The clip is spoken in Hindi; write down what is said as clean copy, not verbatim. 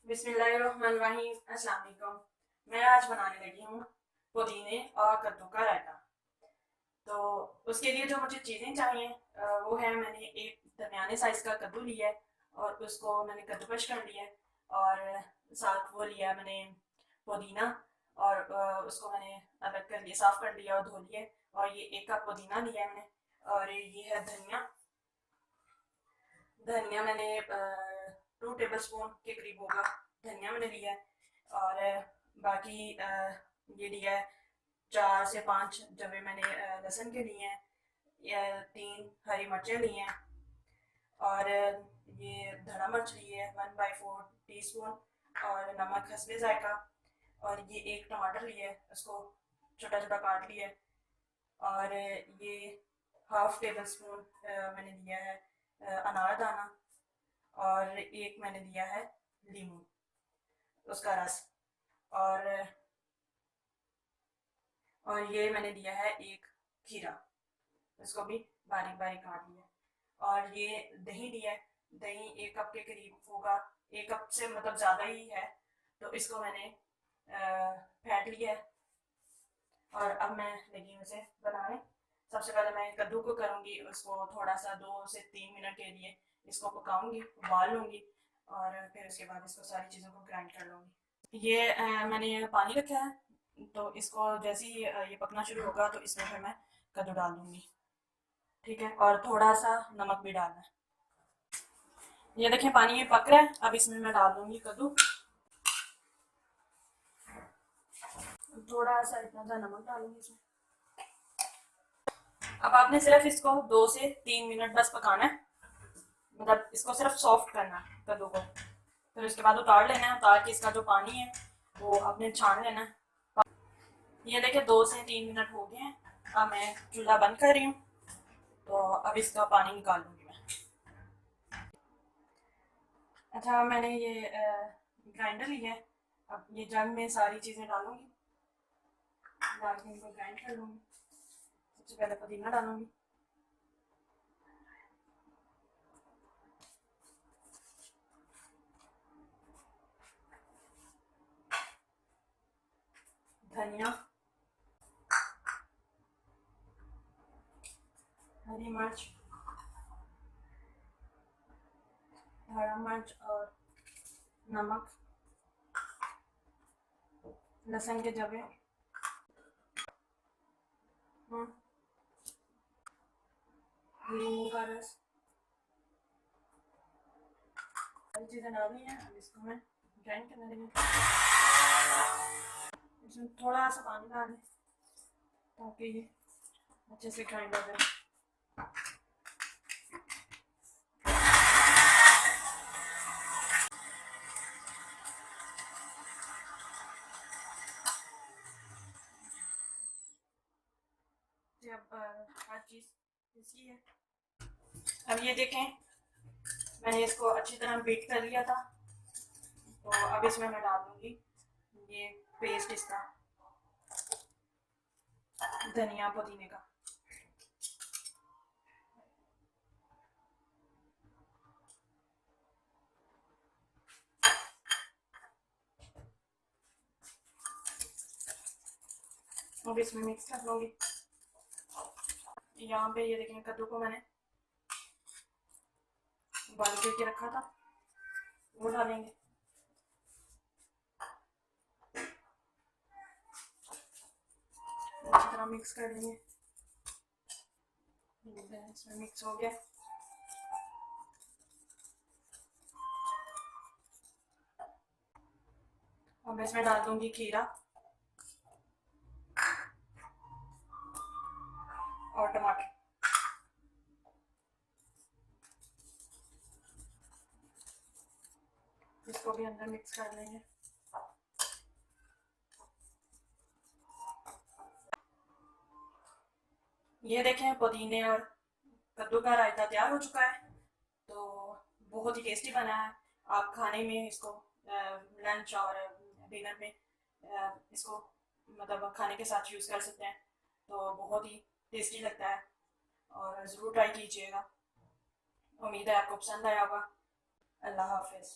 बिस्मिल्लाहिर्रहमानिर्रहीम। अस्सलाम वालेकुम। मैं आज बनाने लगी हूँ पुदीने और कद्दू का रायता। तो उसके लिए जो मुझे चीज़ें चाहिए वो है, मैंने एक दरमियाने साइज़ का कद्दू लिया है और उसको मैंने कद्दूकश कर लिया है। और साथ वो लिया मैंने पुदीना और उसको मैंने अलग कर लिया, साफ़ कर लिया और धो लिया। और ये 1 कप पुदीना लिया है मैंने। और ये है धनिया। धनिया मैंने 2 टेबल स्पून के करीब होगा धनिया मैंने लिया है। और बाकी ये लिया है 4 से 5 जवे मैंने लहसुन के लिए हैं, या 3 हरी मिर्चें ली हैं। और ये धड़ा मिर्च लिए है 1/4 टीस्पून। और नमक हस्बे जायका। और ये 1 टमाटर लिया है, उसको छोटा छोटा काट लिया है। और ये हाफ टेबल स्पून मैंने लिया है अनार दाना। और 1 मैंने लिया है लीमू, उसका रस। और ये मैंने लिया है 1 खीरा, इसको भी बारीक बारीक काट लिया। और ये दही लिया है, दही 1 कप के करीब होगा, 1 कप से मतलब ज़्यादा ही है। तो इसको मैंने फेंट लिया है। और अब मैं लगी हूँ इसे बनाने। सबसे पहले मैं कद्दू को करूँगी, उसको थोड़ा सा 2 से 3 मिनट के लिए इसको पकाऊंगी, उबाल लूँगी। और फिर उसके बाद इसको सारी चीज़ों को ग्राइंड कर लूँगी। ये मैंने पानी रखा है, तो इसको जैसे ही ये पकना शुरू होगा तो इसमें फिर मैं कद्दू डाल दूँगी। ठीक है, और थोड़ा सा नमक भी डालना है। ये देखें पानी ये पक रहा है, अब इसमें मैं डाल दूँगी कद्दू। थोड़ा सा इतना सा नमक डालूंगी इसमें। अब आपने सिर्फ इसको 2 से 3 मिनट बस पकाना है, मतलब इसको सिर्फ सॉफ्ट करना है कद्दू को। फिर उसके बाद उतार लेना है, उतार के इसका जो पानी है वो आपने छान लेना है। ये देखिए 2 से 3 मिनट हो गए हैं। अब मैं चूल्हा बंद कर रही हूँ, तो अब इसका पानी निकाल लूँगी मैं। अच्छा, मैंने ये ग्राइंडर लिया है। अब ये जग में सारी चीज़ें डालूँगी, डाल के इनको ग्राइंड कर लूँगी। सबसे पहले पुदीना डालूँगी। धनिया, हरी मिर्च, हरा मिर्च और नमक, लहसुन के जवे, नींबू का रस, सारी चीज़ें डालनी है। अब इसको मैं ग्राइंड करने लगी। इसमें थोड़ा सा पानी डाल दें ताकि ये अच्छे से ग्राइंड हो जाए। अब हर चीज़ इसकी है। अब ये देखें मैंने इसको अच्छी तरह बीट कर लिया था, तो अब इसमें मैं डाल दूँगी ये पेस्ट इसका, धनिया पुदीने का। अब इसमें मिक्स कर लूँगी। यहाँ पे ये देखें कद्दू को मैंने बॉईल करके रखा था, वो डालेंगे। अच्छी तरह मिक्स कर लेंगे। इसमें मिक्स हो गया। अब इसमें डाल दूंगी खीरा और टमाटर। इसको भी अंदर मिक्स कर लेंगे। ये देखें पुदीने और कद्दू का रायता तैयार हो चुका है। तो बहुत ही टेस्टी बना है। आप खाने में इसको लंच और डिनर में इसको मतलब खाने के साथ यूज़ कर सकते हैं। तो बहुत ही टेस्टी लगता है और ज़रूर ट्राई कीजिएगा। उम्मीद है आपको पसंद आया होगा। अल्लाह हाफिज़।